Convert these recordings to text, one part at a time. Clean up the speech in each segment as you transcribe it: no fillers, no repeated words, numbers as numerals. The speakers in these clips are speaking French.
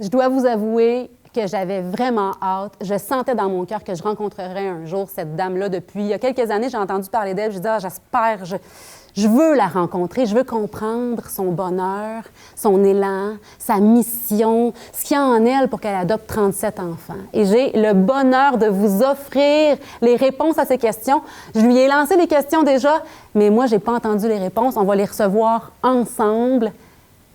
Je dois vous avouer que j'avais vraiment hâte. Je sentais dans mon cœur que je rencontrerais un jour cette dame-là. Depuis il y a quelques années, j'ai entendu parler d'elle. Je dis, j'espère, je veux la rencontrer. Je veux comprendre son bonheur, son élan, sa mission, ce qu'il y a en elle pour qu'elle adopte 37 enfants. Et j'ai le bonheur de vous offrir les réponses à ces questions. Je lui ai lancé les questions déjà, mais moi, je n'ai pas entendu les réponses. On va les recevoir ensemble.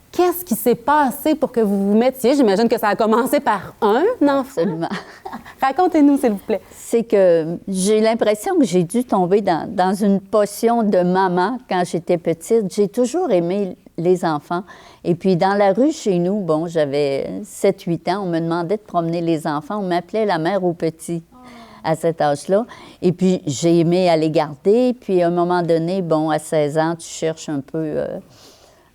Qu'est-ce qui s'est passé pour que vous vous mettiez? J'imagine que ça a commencé par un enfant. Absolument. Racontez-nous, s'il vous plaît. C'est que j'ai l'impression que j'ai dû tomber dans une potion de maman quand j'étais petite. J'ai toujours aimé les enfants. Et puis, dans la rue chez nous, bon, j'avais 7-8 ans, on me demandait de promener les enfants. On m'appelait la mère aux petits à cet âge-là. Et puis, j'ai aimé aller garder. Puis, à un moment donné, bon, à 16 ans, tu cherches un peu...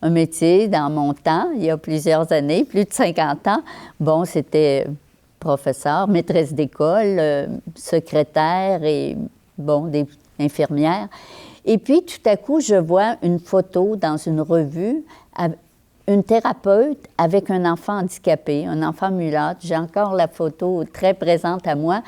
un métier dans mon temps, il y a plusieurs années, plus de 50 ans. Bon, c'était professeur, maîtresse d'école, secrétaire et, bon, des infirmières. Et puis, tout à coup, je vois une photo dans une revue, une thérapeute avec un enfant handicapé, un enfant mulâtre. J'ai encore la photo très présente à moi.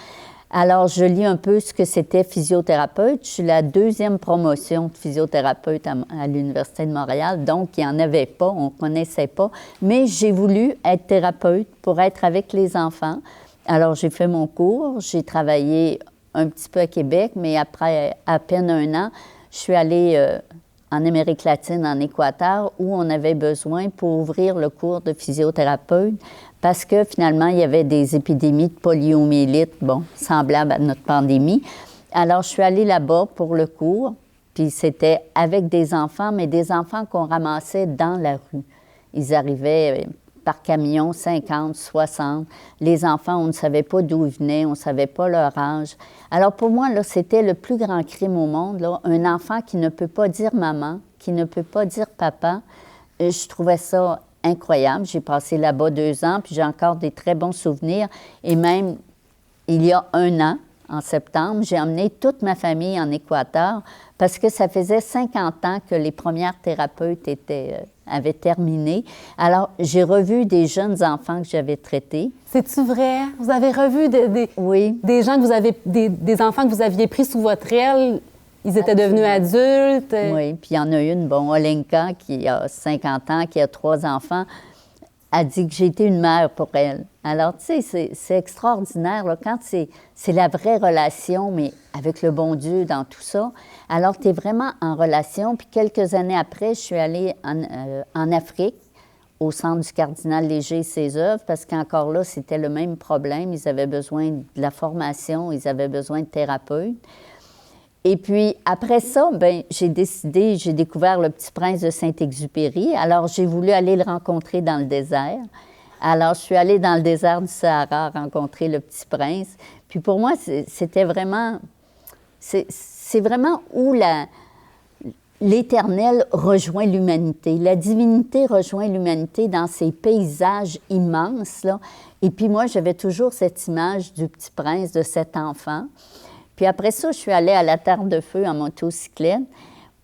Alors, je lis un peu ce que c'était physiothérapeute. Je suis la 2e promotion de physiothérapeute à l'Université de Montréal, donc il n'y en avait pas, on ne connaissait pas. Mais j'ai voulu être thérapeute pour être avec les enfants. Alors, j'ai fait mon cours, j'ai travaillé un petit peu à Québec, mais après à peine 1 an, je suis allée en Amérique latine, en Équateur, où on avait besoin pour ouvrir le cours de physiothérapeute, parce que finalement, il y avait des épidémies de poliomyélite, bon, semblables à notre pandémie. Alors, je suis allée là-bas pour le cours, puis c'était avec des enfants, mais des enfants qu'on ramassait dans la rue. Ils arrivaient par camion, 50, 60. Les enfants, on ne savait pas d'où ils venaient, on ne savait pas leur âge. Alors, pour moi, là, c'était le plus grand crime au monde, là, un enfant qui ne peut pas dire maman, qui ne peut pas dire papa. Je trouvais ça incroyable. J'ai passé là-bas 2 ans, puis j'ai encore des très bons souvenirs. Et même, il y a 1 an, en septembre, j'ai emmené toute ma famille en Équateur parce que ça faisait 50 ans que les premières thérapeutes avaient terminé. Alors, j'ai revu des jeunes enfants que j'avais traités. C'est-tu vrai? Vous avez revu oui. des gens que vous avez, des enfants que vous aviez pris sous votre aile? Ils étaient devenus adultes? Oui, puis il y en a une, bon, Olenka, qui a 50 ans, qui a 3 enfants, a dit que j'ai été une mère pour elle. Alors, tu sais, c'est extraordinaire, là, quand c'est la vraie relation, mais avec le bon Dieu dans tout ça. Alors, tu es vraiment en relation. Puis quelques années après, je suis allée en Afrique, au centre du cardinal Léger et ses œuvres, parce qu'encore là, c'était le même problème. Ils avaient besoin de la formation, ils avaient besoin de thérapeutes. Et puis, après ça, bien, j'ai découvert le Petit Prince de Saint-Exupéry. Alors, j'ai voulu aller le rencontrer dans le désert. Alors, je suis allée dans le désert du Sahara rencontrer le Petit Prince. Puis pour moi, c'était vraiment... C'est vraiment où l'Éternel rejoint l'humanité. La divinité rejoint l'humanité dans ces paysages immenses, là. Et puis moi, j'avais toujours cette image du Petit Prince, de cet enfant. Puis après ça, je suis allée à la Terre de Feu en motocyclette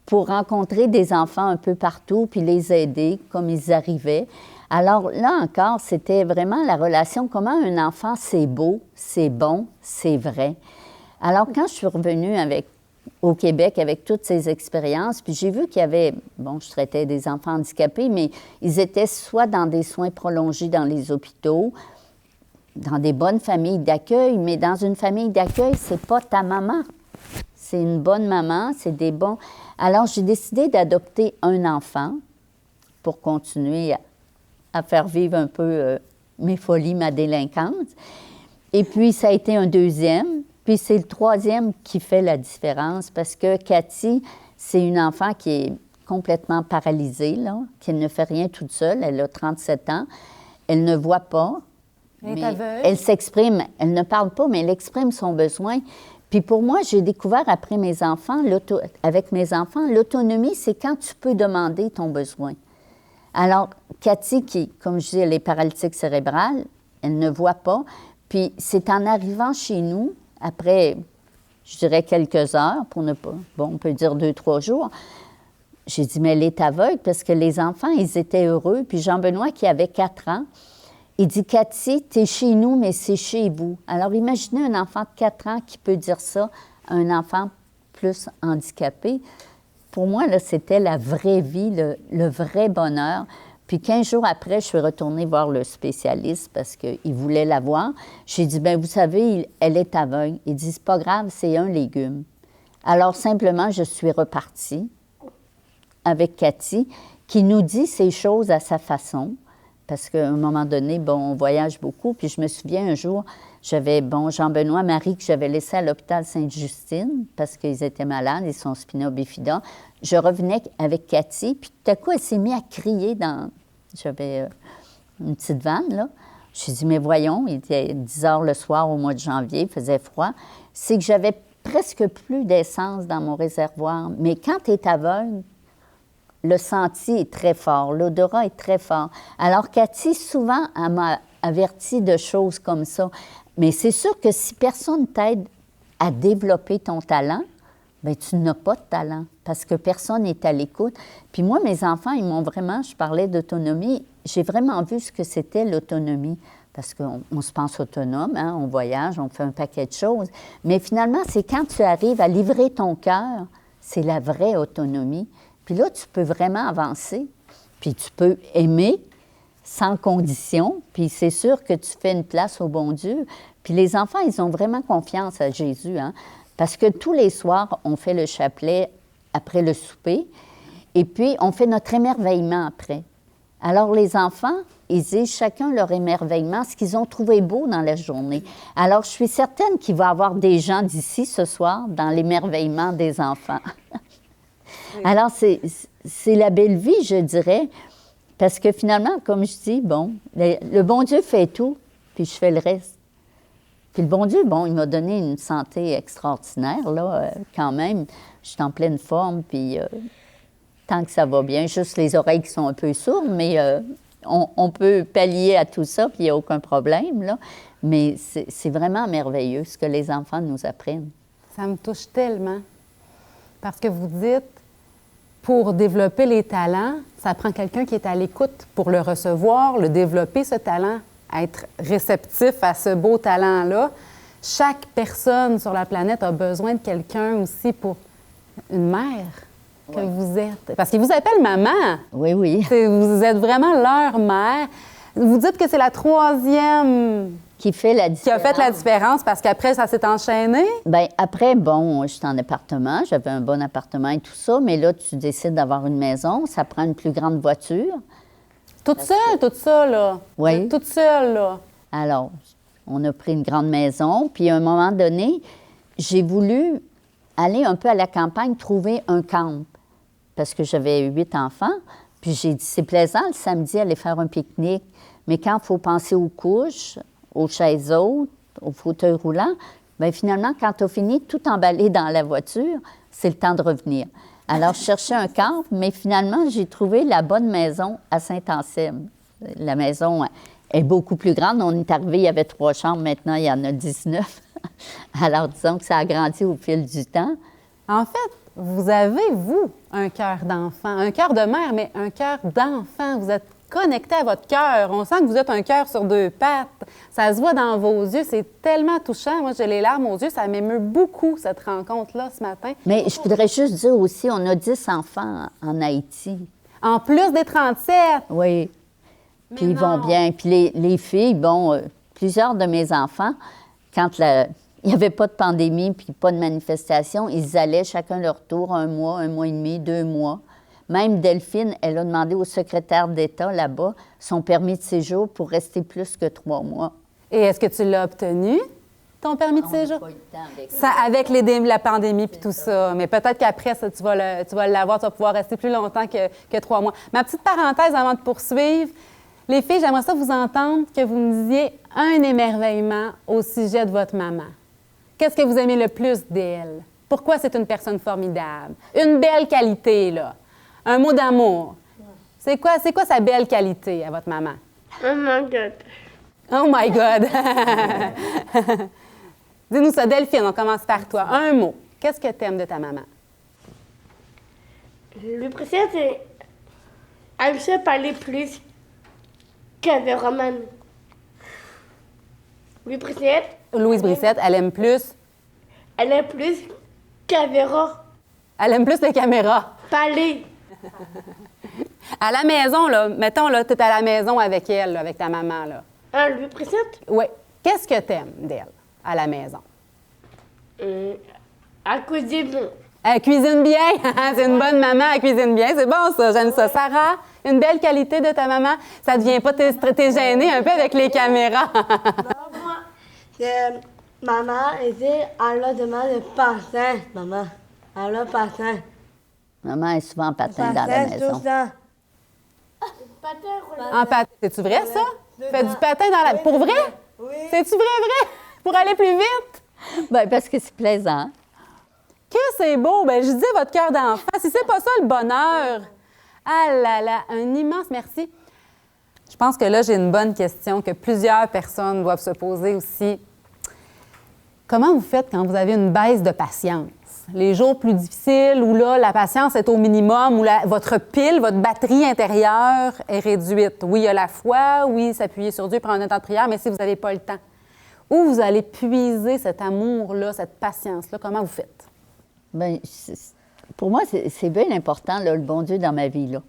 pour rencontrer des enfants un peu partout, puis les aider comme ils arrivaient. Alors là encore, c'était vraiment la relation, comment un enfant, c'est beau, c'est bon, c'est vrai. Alors quand je suis revenue au Québec avec toutes ces expériences, puis j'ai vu qu'il y avait, bon, je traitais des enfants handicapés, mais ils étaient soit dans des soins prolongés dans les hôpitaux, dans des bonnes familles d'accueil, mais dans une famille d'accueil, c'est pas ta maman. C'est une bonne maman, c'est des bons... Alors, j'ai décidé d'adopter un enfant pour continuer à faire vivre un peu mes folies, ma délinquance. Et puis, ça a été un 2e. Puis, c'est le 3e qui fait la différence parce que Cathy, c'est une enfant qui est complètement paralysée, là, qui ne fait rien toute seule. Elle a 37 ans. Elle ne voit pas. Elle s'exprime, elle ne parle pas, mais elle exprime son besoin. Puis pour moi, j'ai découvert après avec mes enfants, l'autonomie, c'est quand tu peux demander ton besoin. Alors, Cathy, qui, comme je dis, elle est paralytique cérébrale, elle ne voit pas. Puis c'est en arrivant chez nous, après, je dirais quelques heures, pour ne pas, bon, on peut dire 2-3 jours, j'ai dit, mais elle est aveugle, parce que les enfants, ils étaient heureux. Puis Jean-Benoît, qui avait 4 ans, il dit, Cathy, t'es chez nous, mais c'est chez vous. Alors, imaginez un enfant de 4 ans qui peut dire ça à un enfant plus handicapé. Pour moi, là, c'était la vraie vie, le vrai bonheur. Puis 15 jours après, je suis retournée voir le spécialiste parce qu'il voulait la voir. J'ai dit, bien, vous savez, elle est aveugle. Il dit, c'est pas grave, c'est un légume. Alors, simplement, je suis repartie avec Cathy, qui nous dit ces choses à sa façon. Parce qu'à un moment donné, bon, on voyage beaucoup. Puis je me souviens un jour, j'avais, bon, Jean-Benoît, Marie, que j'avais laissé à l'hôpital Sainte-Justine parce qu'ils étaient malades, ils sont spina bifida. Je revenais avec Cathy, puis tout à coup, elle s'est mise à crier dans... J'avais une petite vanne, là. J'ai dit, mais voyons, il était 10 heures le soir au mois de janvier, il faisait froid. C'est que j'avais presque plus d'essence dans mon réservoir. Mais quand tu es aveugle, le senti est très fort, l'odorat est très fort. Alors, Cathy, souvent, elle m'a averti de choses comme ça. Mais c'est sûr que si personne t'aide à développer ton talent, bien, tu n'as pas de talent parce que personne n'est à l'écoute. Puis moi, mes enfants, ils m'ont vraiment, je parlais d'autonomie, j'ai vraiment vu ce que c'était l'autonomie. Parce qu'on se pense autonome, hein, on voyage, on fait un paquet de choses. Mais finalement, c'est quand tu arrives à livrer ton cœur, c'est la vraie autonomie. Puis là, tu peux vraiment avancer. Puis tu peux aimer sans condition. Puis c'est sûr que tu fais une place au bon Dieu. Puis les enfants, ils ont vraiment confiance à Jésus, hein. Parce que tous les soirs, on fait le chapelet après le souper. Et puis, on fait notre émerveillement après. Alors, les enfants, ils disent chacun leur émerveillement, ce qu'ils ont trouvé beau dans la journée. Alors, je suis certaine qu'il va y avoir des gens d'ici ce soir dans l'émerveillement des enfants. Oui. Alors, c'est la belle vie, je dirais, parce que finalement, comme je dis, bon, le bon Dieu fait tout, puis je fais le reste. Puis le bon Dieu, bon, il m'a donné une santé extraordinaire, là, quand même. Je suis en pleine forme, puis tant que ça va bien, juste les oreilles qui sont un peu sourdes, mais on peut pallier à tout ça, puis il n'y a aucun problème, là. Mais c'est vraiment merveilleux ce que les enfants nous apprennent. Ça me touche tellement. Parce que vous dites, pour développer les talents, ça prend quelqu'un qui est à l'écoute pour le recevoir, le développer, ce talent, être réceptif à ce beau talent-là. Chaque personne sur la planète a besoin de quelqu'un aussi pour une mère que vous êtes. Parce qu'ils vous appellent maman. Oui, oui. Vous êtes vraiment leur mère. Vous dites que c'est la troisième qui fait la différence. Qui a fait la différence parce qu'après, ça s'est enchaîné? Bien, après, bon, j'étais en appartement, j'avais un bon appartement et tout ça, mais là, tu décides d'avoir une maison, ça prend une plus grande voiture. Toute seule, tout ça, là? Oui. Toute seule, là? Alors, on a pris une grande maison, puis à un moment donné, j'ai voulu aller un peu à la campagne, trouver un camp, parce que j'avais 8 enfants, puis j'ai dit, c'est plaisant le samedi, aller faire un pique-nique, mais quand il faut penser aux couches, aux chaises hautes, aux fauteuils roulants, bien finalement, quand tu as fini tout emballé dans la voiture, c'est le temps de revenir. Alors, je cherchais un camp, mais finalement, j'ai trouvé la bonne maison à Saint-Anselme. La maison est beaucoup plus grande. On est arrivé, il y avait 3 chambres, maintenant, il y en a 19. Alors, disons que ça a grandi au fil du temps. En fait, vous avez, vous, un cœur d'enfant, un cœur de mère, mais un cœur d'enfant. Vous êtes connecté à votre cœur. On sent que vous êtes un cœur sur 2 pattes. Ça se voit dans vos yeux. C'est tellement touchant. Moi, j'ai les larmes aux yeux. Ça m'émeut beaucoup, cette rencontre-là, ce matin. Mais je voudrais juste dire aussi, on a 10 enfants en Haïti. En plus des 37? Oui. Puis ils vont bien. Puis les filles, bon, plusieurs de mes enfants, quand il n'y avait pas de pandémie puis pas de manifestation, ils allaient chacun leur tour 1 mois, 1 mois et demi, 2 mois. Même Delphine, elle a demandé au secrétaire d'État là-bas son permis de séjour pour rester plus que 3 mois. Et est-ce que tu l'as obtenu, ton permis de séjour? On n'a pas eu le temps avec ça. Avec la pandémie puis tout ça. Mais peut-être qu'après, ça, tu vas l'avoir, tu vas pouvoir rester plus longtemps que 3 mois. Ma petite parenthèse avant de poursuivre. Les filles, j'aimerais ça vous entendre que vous me disiez un émerveillement au sujet de votre maman. Qu'est-ce que vous aimez le plus d'elle? Pourquoi c'est une personne formidable? Une belle qualité, là. Un mot d'amour. C'est quoi sa belle qualité à votre maman? Oh my God. Oh my God! Dis-nous ça, Delphine, on commence par toi. Un mot. Qu'est-ce que tu aimes de ta maman? Le précédent, c'est... Elle sait parler plus qu'avec Romane. Louis Brissette, Louise Brissette, elle aime plus... elle est plus caméra. Elle aime plus les caméras. Palais. À la maison, là, mettons, là, tu es à la maison avec elle, là, avec ta maman, là. Louis Brissette, Oui. Qu'est-ce que t'aimes d'elle, à la maison? elle cuisine. Elle cuisine bien. C'est une bonne maman, elle cuisine bien. C'est bon, ça. J'aime ça. Sarah, une belle qualité de ta maman. Ça ne devient pas... T'es gênée un peu avec les caméras. Non, moi, maman, elle a demandé le patin, maman. Elle a patin. Maman est souvent en patin dans la maison. Tout ça. En patin. C'est-tu vrai, ça? Fais du patin dans la... Pour vrai? Oui. C'est-tu vrai? Pour aller plus vite? Bien, parce que c'est plaisant. Que c'est beau! Bien, je dis votre cœur d'enfant. Si c'est pas ça, le bonheur. Ah là là, un immense merci. Je pense que là, j'ai une bonne question que plusieurs personnes doivent se poser aussi. Comment vous faites quand vous avez une baisse de patience? Les jours plus difficiles où là, la patience est au minimum, où votre pile, votre batterie intérieure est réduite. Oui, il y a la foi, oui, s'appuyer sur Dieu, prendre un temps de prière, mais si vous n'avez pas le temps, où vous allez puiser cet amour-là, cette patience-là, comment vous faites? Bien, pour moi, c'est bien important, là, le bon Dieu dans ma vie, là.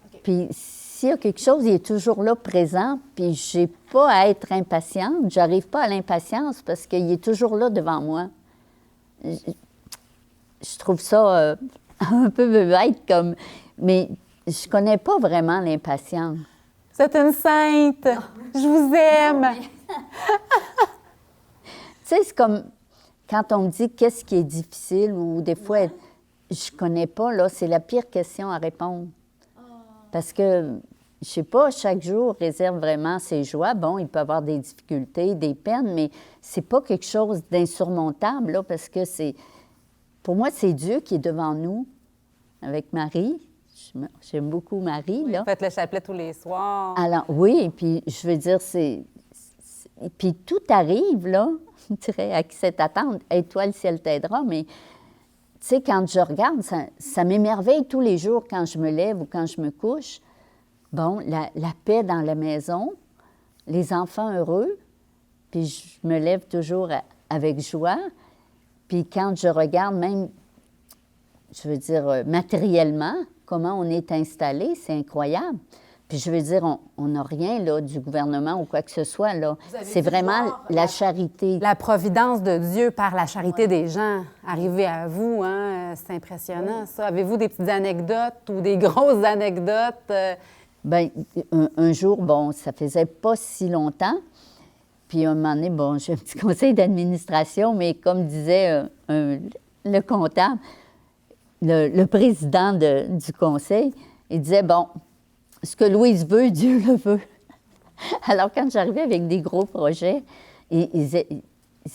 Okay. Puis s'il y a quelque chose, il est toujours là, présent, puis je n'ai pas à être impatiente. J'arrive pas à l'impatience parce qu'il est toujours là devant moi. Je trouve ça un peu bête, comme... Mais je connais pas vraiment l'impatience. C'est une sainte! Je vous aime! Tu sais, c'est comme... Quand on me dit qu'est-ce qui est difficile ou des fois, je connais pas, là, c'est la pire question à répondre. Parce que, je sais pas, chaque jour réserve vraiment ses joies. Bon, il peut y avoir des difficultés, des peines, mais c'est pas quelque chose d'insurmontable, là, parce que c'est... Pour moi, c'est Dieu qui est devant nous, avec Marie. J'aime beaucoup Marie, là. Vous faites le chapelet tous les soirs. Alors, oui, puis je veux dire, puis tout arrive, là, je dirais, à qui c'est attendre. Étoile, ciel t'aidera, mais, tu sais, quand je regarde, ça m'émerveille tous les jours quand je me lève ou quand je me couche. Bon, la paix dans la maison, les enfants heureux, puis je me lève toujours avec joie. Puis quand je regarde même, je veux dire, matériellement, comment on est installé, c'est incroyable. Puis je veux dire, on n'a rien, là, du gouvernement ou quoi que ce soit, là. C'est vraiment la charité. La providence de Dieu par la charité des gens arriver à vous, hein? C'est impressionnant, ça. Avez-vous des petites anecdotes ou des grosses anecdotes? Bien, un jour, bon, ça faisait pas si longtemps. Puis à un moment donné, bon, j'ai un petit conseil d'administration, mais comme disait le comptable, le président du conseil, il disait, bon, ce que Louise veut, Dieu le veut. Alors, quand j'arrivais avec des gros projets, ils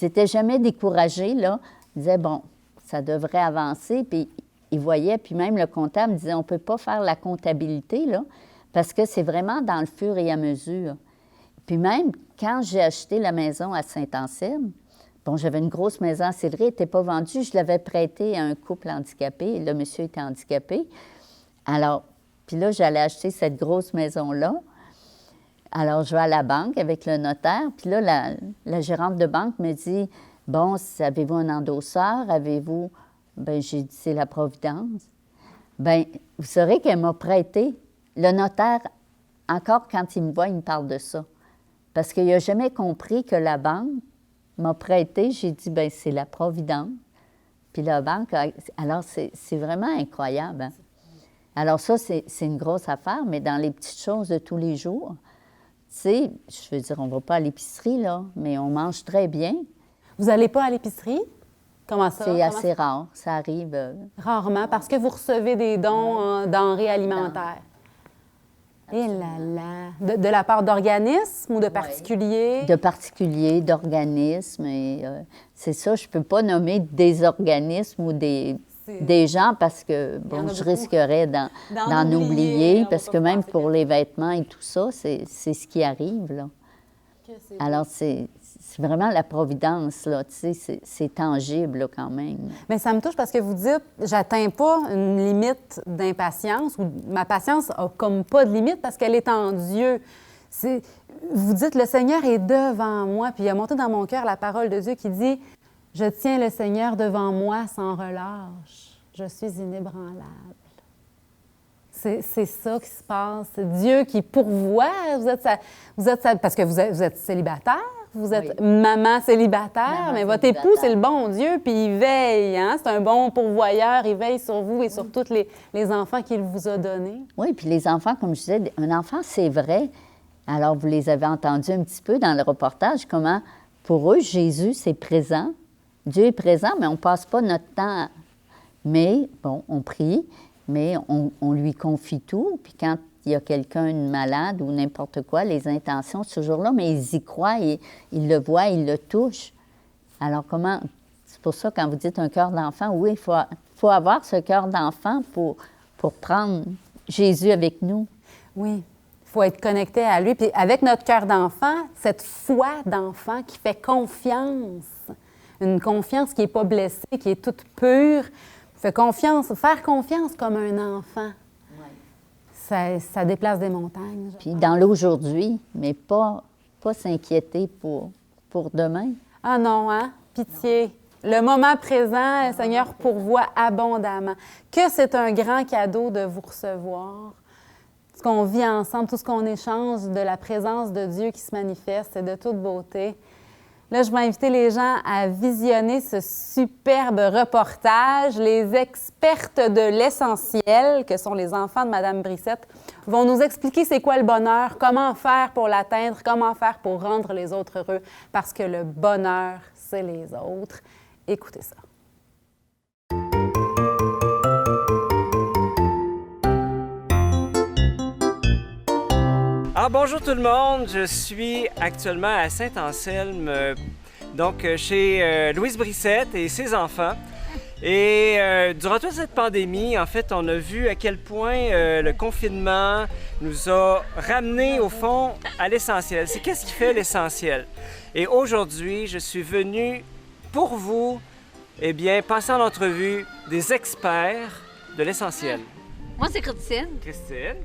n'étaient jamais découragés, là. Ils disaient, bon, ça devrait avancer, puis ils voyaient, puis même le comptable disait, on ne peut pas faire la comptabilité, là, parce que c'est vraiment dans le fur et à mesure. Puis même, quand j'ai acheté la maison à Saint-Anselme, bon, j'avais une grosse maison à Sillery, elle n'était pas vendue, je l'avais prêtée à un couple handicapé, le monsieur était handicapé. Alors, puis là, j'allais acheter cette grosse maison-là. Alors, je vais à la banque avec le notaire, puis là, la gérante de banque me dit, « Bon, avez-vous un endosseur? Avez-vous... » Bien, j'ai dit, « C'est la Providence. » Bien, vous saurez qu'elle m'a prêté. Le notaire, encore quand il me voit, il me parle de ça. Parce qu'il n'a jamais compris que la banque m'a prêté. J'ai dit, bien, c'est la Providence. Puis la banque, alors c'est vraiment incroyable. Hein? Alors ça, c'est une grosse affaire, mais dans les petites choses de tous les jours, tu sais, je veux dire, on ne va pas à l'épicerie, là, mais on mange très bien. Vous n'allez pas à l'épicerie? Comment ça? C'est assez rare, ça arrive. Rarement, parce que vous recevez des dons en denrées alimentaires. Et là là! De la part d'organismes ou de particuliers? De particuliers, d'organismes. C'est ça, je ne peux pas nommer des organismes ou des gens parce que, bon, je risquerais d'en oublier parce que même pour les vêtements et tout ça, c'est ce qui arrive, là. Alors, c'est vraiment la providence, là, tu sais, c'est tangible, là, quand même. Mais ça me touche parce que vous dites, j'atteins pas une limite d'impatience ou ma patience a comme pas de limite parce qu'elle est en Dieu. vous dites, le Seigneur est devant moi, puis il a monté dans mon cœur la parole de Dieu qui dit, je tiens le Seigneur devant moi sans relâche. Je suis inébranlable. C'est ça qui se passe. C'est Dieu qui pourvoit. Parce que vous êtes célibataire, vous êtes maman célibataire, mais votre époux, c'est le bon Dieu, puis il veille. Hein? C'est un bon pourvoyeur. Il veille sur vous et sur tous les enfants qu'il vous a donnés. Oui, puis les enfants, comme je disais, un enfant, c'est vrai. Alors, vous les avez entendus un petit peu dans le reportage, comment, pour eux, Jésus, c'est présent. Dieu est présent, mais on ne passe pas notre temps. Mais, bon, on prie, mais on lui confie tout. Puis quand il y a quelqu'un, une malade ou n'importe quoi, les intentions, ce jour-là, mais ils y croient, ils le voient, ils le touchent. Alors, comment... C'est pour ça, quand vous dites un cœur d'enfant, oui, il faut avoir ce cœur d'enfant pour prendre Jésus avec nous. Oui. Il faut être connecté à lui. Puis avec notre cœur d'enfant, cette foi d'enfant qui fait confiance, une confiance qui n'est pas blessée, qui est toute pure, faire confiance comme un enfant. Ça déplace des montagnes. Puis dans l'aujourd'hui, mais pas s'inquiéter pour demain. Ah non, hein? Pitié. Le moment présent, le Seigneur pourvoit abondamment. Que c'est un grand cadeau de vous recevoir. Ce qu'on vit ensemble, tout ce qu'on échange, de la présence de Dieu qui se manifeste, c'est de toute beauté. Là, je vais inviter les gens à visionner ce superbe reportage. Les expertes de l'essentiel, que sont les enfants de Mme Brissette, vont nous expliquer c'est quoi le bonheur, comment faire pour l'atteindre, comment faire pour rendre les autres heureux, parce que le bonheur, c'est les autres. Écoutez ça. Alors, bonjour tout le monde, je suis actuellement à Saint-Anselme, donc chez Louise Brissette et ses enfants. Et durant toute cette pandémie, en fait, on a vu à quel point le confinement nous a ramenés au fond à l'essentiel. C'est qu'est-ce qui fait l'essentiel? Et aujourd'hui, je suis venu pour vous, passer en entrevue des experts de l'essentiel. Moi, c'est Christine. Christine.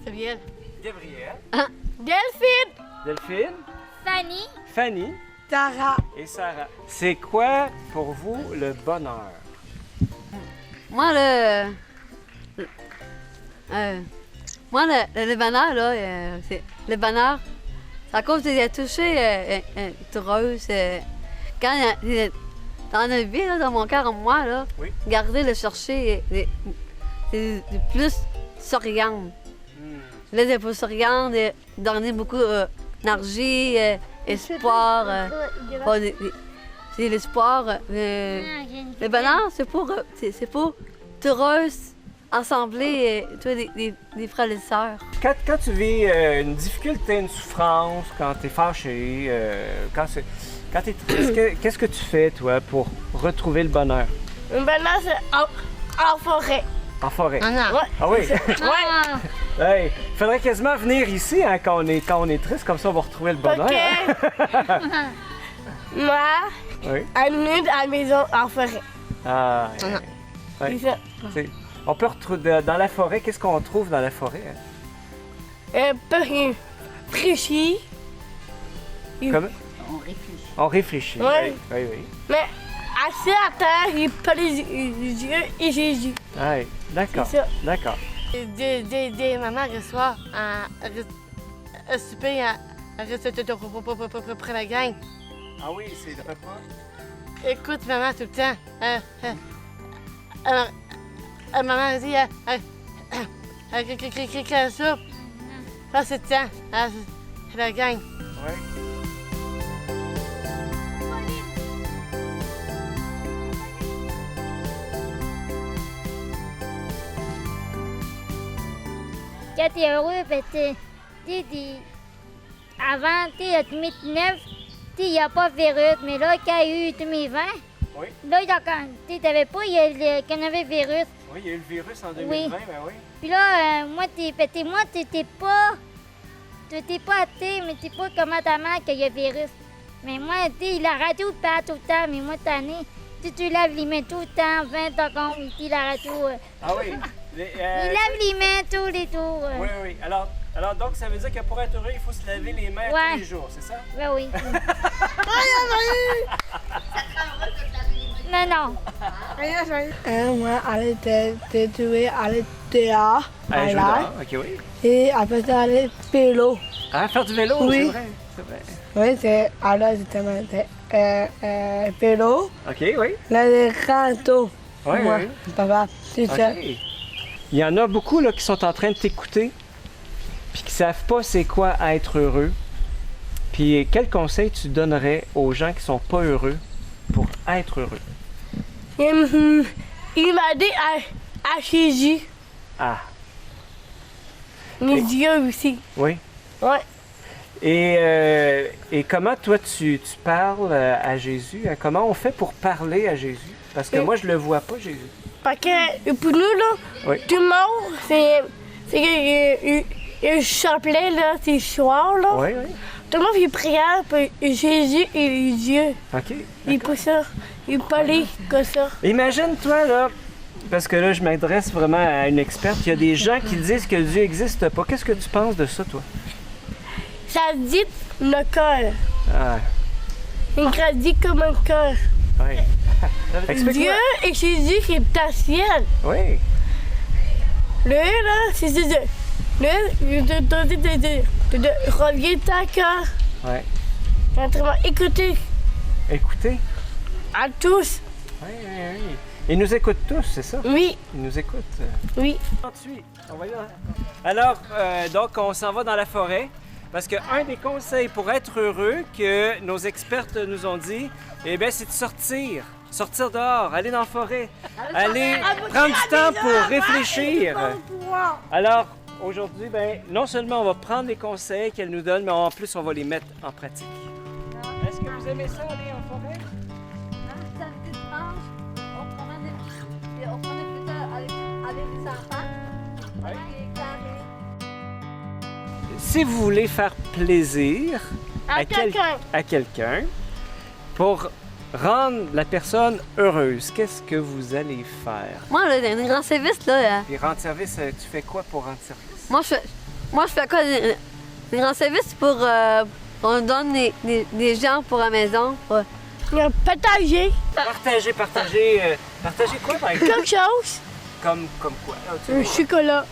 Gabrielle. Gabrielle. Delphine. Delphine. Fanny. Fanny. Tara. Et Sarah. C'est quoi pour vous le bonheur? Moi, le bonheur, là, c'est le bonheur. C'est à cause de toucher heureuse. Quand dans la vie, là, dans mon cœur, en moi, là, Oui. garder le chercher, c'est plus souriante. Là, c'est plus souriante, donner beaucoup d'énergie, espoir. C'est l'espoir. Le bonheur, c'est pour être heureuse, ensemble, toi, des frères et des sœurs. Quand tu vis une difficulté, une souffrance, quand tu es fâché, quand tu es triste, qu'est-ce que tu fais, toi, pour retrouver le bonheur? Le bonheur, c'est en forêt. En forêt? Ah non. Ouais. Ah oui? Ouais. Hey, faudrait quasiment venir ici hein, quand on est triste, comme ça on va retrouver le bonheur. Hein? Moi, Oui. à une minute à la maison en forêt. Ah, ouais. C'est ça. On peut retrouver dans la forêt, qu'est-ce qu'on trouve dans la forêt? Hein? Précis. Comme... On réfléchit. On réfléchit. Oui. Oui. Mais assis à terre, il pas les yeux et Jésus. Ouais, d'accord. C'est ça. D'accord. Des mamans reçoivent un souper, un reste pour la gang. Ah oui, c'est le repas. Écoute, maman, tout le temps. Maman dit, la soupe. Ça, c'est le temps. C'est la gang. Oui. Quand t'es heureux, ben avant, tu sais, 2019, il n'y a pas de virus, mais là, quand il y a eu 2020, Oui. là, tu n'avais pas le coronavirus. Oui, il y a eu le virus en 2020, Oui. ben oui. Puis là, moi, t'étais pas athée, mais t'es pas comme ta mère qu'il y a le virus. Mais moi, il a raté tout le temps, mais moi, cette année, tu laves les mains tout le temps, 20 secondes, il a raté tout. Ah oui. Il lave les mains tous les tours. Oui. Alors, Alors, donc, ça veut dire que pour être heureux, il faut se laver les mains Ouais. tous les jours, c'est ça? Ben oui. Non, non. Moi, aller te tuer, aller dehors, Allez, jouer dehors. OK, oui. et après ça, aller vélo. Ah, faire du vélo, Oui. c'est vrai. C'est vrai. Oui, c'est alors justement, vélo, OK, oui. là, les râteaux. Oui, Moi, oui. papa, c'est ça. OK. Il y en a beaucoup là, qui sont en train de t'écouter puis qui savent pas c'est quoi être heureux. Puis quel conseil tu donnerais aux gens qui sont pas heureux pour être heureux? Il m'a dit à Jésus, Ah, mes yeux aussi. oui. Ouais. Et comment toi tu parles à Jésus? Comment on fait pour parler à Jésus? Parce que moi je le vois pas, Jésus. Parce que pour nous, là, Oui. tout le monde, c'est que il chapelet, là, c'est soir, là. Oui, oui. Tout le monde fait prière pour Jésus et les yeux. OK. Il peut ça, il parlait comme ça. Imagine-toi, là, parce que là, je m'adresse vraiment à une experte, il y a des gens qui disent que Dieu n'existe pas. Qu'est-ce que tu penses de ça, toi? Ça dit le cœur. Ah, Il grandit comme un cœur. oui. Explique-moi. Dieu et Jésus, c'est ta ciel. Oui. Le là, c'est Dieu. De relier ta cœur. Oui. Vraiment écouter Écoutez. à tous. Oui, oui, oui. Ils nous écoutent tous, c'est ça? Oui, Ils nous écoutent. oui. On va y aller. Alors, donc, on s'en va dans la forêt. Parce qu'un des conseils pour être heureux que nos expertes nous ont dit, eh bien, c'est de sortir. Sortir dehors, aller dans la forêt, aller prendre du temps pour réfléchir. Alors, aujourd'hui, ben, non seulement on va prendre les conseils qu'elle nous donne, mais en plus, on va les mettre en pratique. Est-ce que vous aimez ça, aller en forêt? Samedi, dimanche, on promène avec les enfants. Oui. Et carré. Si vous voulez faire plaisir À quelqu'un. à quelqu'un pour rendre la personne heureuse, qu'est-ce que vous allez faire? Moi, là, dans les grands services, là, Puis rendre service, tu fais quoi pour rendre service? moi, je fais quoi? Les grands services pour. On donne des gens pour la maison. Partager Partager quoi par exemple? quelque chose. Comme quoi? Ah, tu Un veux- chocolat.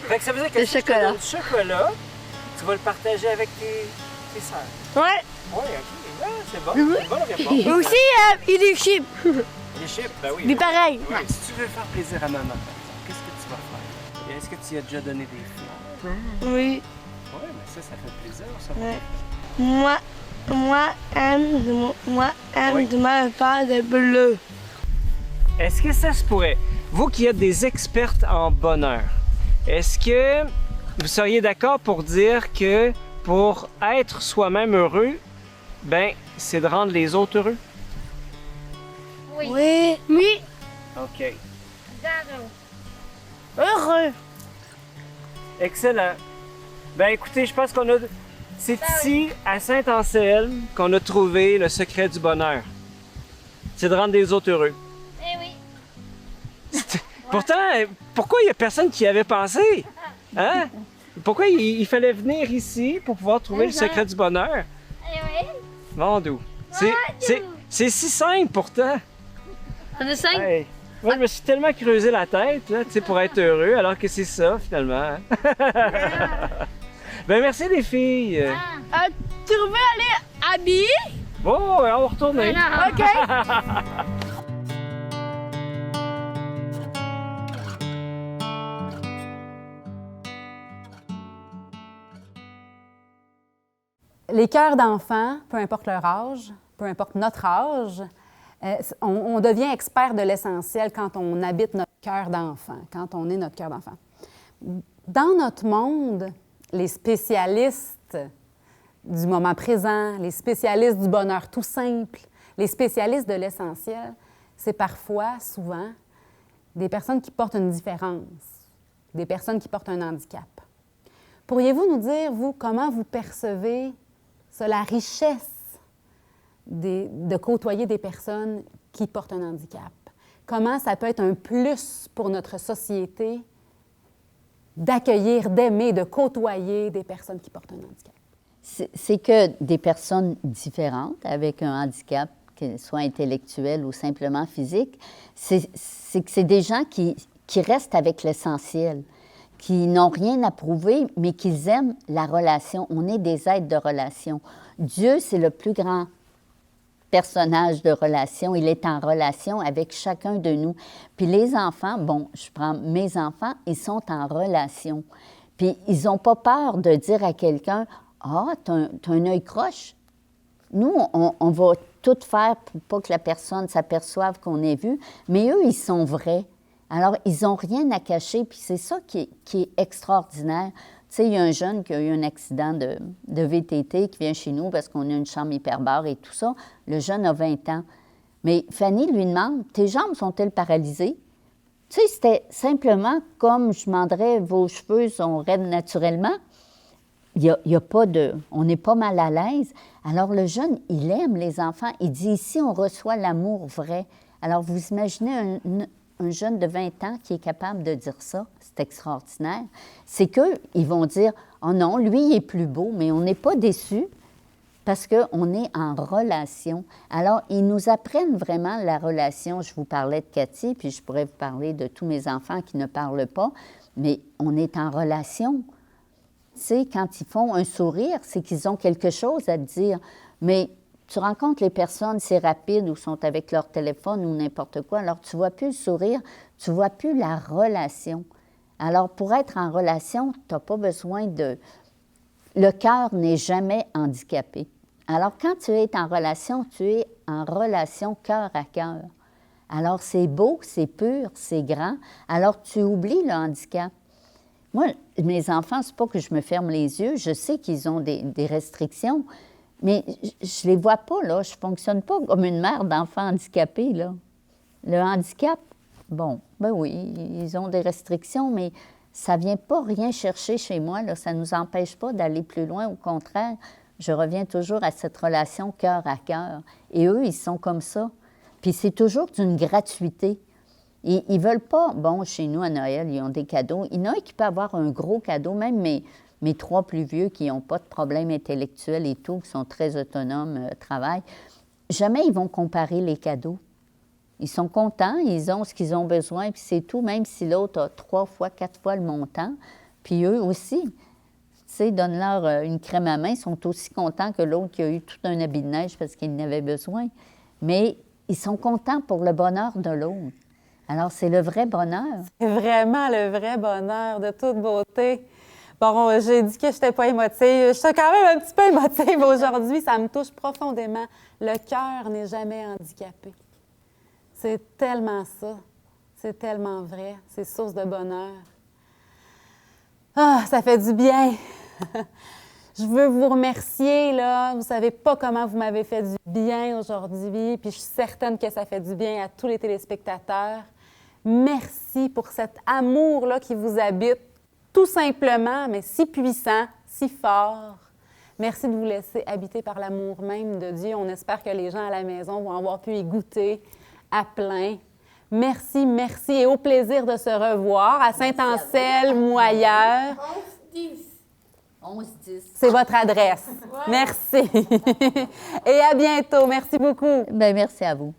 Fait que ça veut dire que Le si je te chocolat. donne du chocolat, tu vas le partager avec tes sœurs. Ouais. Oui, ok. Ouais, c'est bon. C'est bon la réponse. Et aussi, il est chips. Les chips, ben oui. Il est pareil. Ouais, si tu veux faire plaisir à maman, par exemple, qu'est-ce que tu vas faire? Et est-ce que tu y as déjà donné des fleurs? Oui. Oui, mais ça fait plaisir, ça. Ouais. Moi, aime Oui. de me faire de bleu. Est-ce que ça se pourrait, vous qui êtes des expertes en bonheur, est-ce que vous seriez d'accord pour dire que pour être soi-même heureux, ben, c'est de rendre les autres heureux? Oui. Oui. Oui. OK. Heureux. Excellent. Ben écoutez, je pense qu'on a... C'est ici, à Saint-Anselme, qu'on a trouvé le secret du bonheur. C'est de rendre les autres heureux. Eh oui. Pourtant, pourquoi il n'y a personne qui y avait pensé? Hein? Pourquoi il fallait venir ici pour pouvoir trouver le secret du bonheur? Eh oui. Mon doux. C'est si simple pourtant. On est 5. Hey. Moi, je me suis tellement creusé la tête là, tu sais, pour être heureux, alors que c'est ça, finalement. Ben merci les filles. Tu veux aller habiller? Oh, on va retourner. Non. OK. Les cœurs d'enfants, peu importe leur âge, peu importe notre âge, on devient expert de l'essentiel quand on habite notre cœur d'enfant, quand on est notre cœur d'enfant. Dans notre monde, les spécialistes du moment présent, les spécialistes du bonheur tout simple, les spécialistes de l'essentiel, c'est parfois, souvent, des personnes qui portent une différence, des personnes qui portent un handicap. Pourriez-vous nous dire, vous, comment vous percevez la richesse de côtoyer des personnes qui portent un handicap? Comment ça peut être un plus pour notre société d'accueillir, d'aimer, de côtoyer des personnes qui portent un handicap? C'est que des personnes différentes avec un handicap, qu'il soit intellectuel ou simplement physique, c'est que c'est des gens qui restent avec l'essentiel, qui n'ont rien à prouver, mais qu'ils aiment la relation. On est des êtres de relation. Dieu, c'est le plus grand personnage de relation. Il est en relation avec chacun de nous. Puis les enfants, bon, je prends mes enfants, ils sont en relation. Puis ils n'ont pas peur de dire à quelqu'un, « Ah, t'as un œil croche. » Nous, on va tout faire pour pas que la personne s'aperçoive qu'on est vu, mais eux, ils sont vrais. Alors, ils n'ont rien à cacher, puis c'est ça qui est extraordinaire. Tu sais, il y a un jeune qui a eu un accident de VTT qui vient chez nous parce qu'on a une chambre hyperbare et tout ça. Le jeune a 20 ans. Mais Fanny lui demande, « Tes jambes sont-elles paralysées? » Tu sais, c'était simplement comme je demanderais, « Vos cheveux sont raides naturellement? » Il y a pas de... On n'est pas mal à l'aise. Alors, le jeune, il aime les enfants. Il dit, ici, on reçoit l'amour vrai. Alors, vous imaginez un jeune de 20 ans qui est capable de dire ça, c'est extraordinaire. C'est qu'ils vont dire, oh non, lui, il est plus beau, mais on n'est pas déçus parce qu'on est en relation. Alors, ils nous apprennent vraiment la relation. Je vous parlais de Cathy, puis je pourrais vous parler de tous mes enfants qui ne parlent pas, mais on est en relation. Tu sais, quand ils font un sourire, c'est qu'ils ont quelque chose à te dire. Mais tu rencontres les personnes, c'est rapide, ou sont avec leur téléphone ou n'importe quoi, alors tu ne vois plus le sourire, tu ne vois plus la relation. Alors, pour être en relation, tu n'as pas besoin de... Le cœur n'est jamais handicapé. Alors, quand tu es en relation cœur à cœur. Alors, c'est beau, c'est pur, c'est grand. Alors, tu oublies le handicap. Moi, mes enfants, c'est pas que je me ferme les yeux. Je sais qu'ils ont des restrictions, mais je les vois pas, là. Je fonctionne pas comme une mère d'enfants handicapés, là. Le handicap, bon, ben oui, ils ont des restrictions, mais ça vient pas rien chercher chez moi, là. Ça nous empêche pas d'aller plus loin. Au contraire, je reviens toujours à cette relation cœur à cœur. Et eux, ils sont comme ça. Puis c'est toujours d'une gratuité. Ils ne veulent pas, bon, chez nous, à Noël, ils ont des cadeaux. Il y en a un qui peut avoir un gros cadeau, même mes 3 plus vieux qui n'ont pas de problème intellectuel et tout, qui sont très autonomes, travaillent. Jamais ils vont comparer les cadeaux. Ils sont contents, ils ont ce qu'ils ont besoin, puis c'est tout, même si l'autre a 3 fois, 4 fois le montant. Puis eux aussi, tu sais, donne-leur une crème à main, ils sont aussi contents que l'autre qui a eu tout un habit de neige parce qu'il en avait besoin. Mais ils sont contents pour le bonheur de l'autre. Alors, c'est le vrai bonheur. C'est vraiment le vrai bonheur de toute beauté. Bon, j'ai dit que je n'étais pas émotive. Je suis quand même un petit peu émotive aujourd'hui. Ça me touche profondément. Le cœur n'est jamais handicapé. C'est tellement ça. C'est tellement vrai. C'est source de bonheur. Ah, ça fait du bien. Je veux vous remercier, là. Vous ne savez pas comment vous m'avez fait du bien aujourd'hui. Puis je suis certaine que ça fait du bien à tous les téléspectateurs. Merci pour cet amour-là qui vous habite, tout simplement, mais si puissant, si fort. Merci de vous laisser habiter par l'amour même de Dieu. On espère que les gens à la maison vont avoir pu y goûter à plein. Merci, merci et au plaisir de se revoir à Saint-Anselme ou ailleurs. 11-10. C'est votre adresse. Ouais. Merci. Et à bientôt. Merci beaucoup. Bien, merci à vous.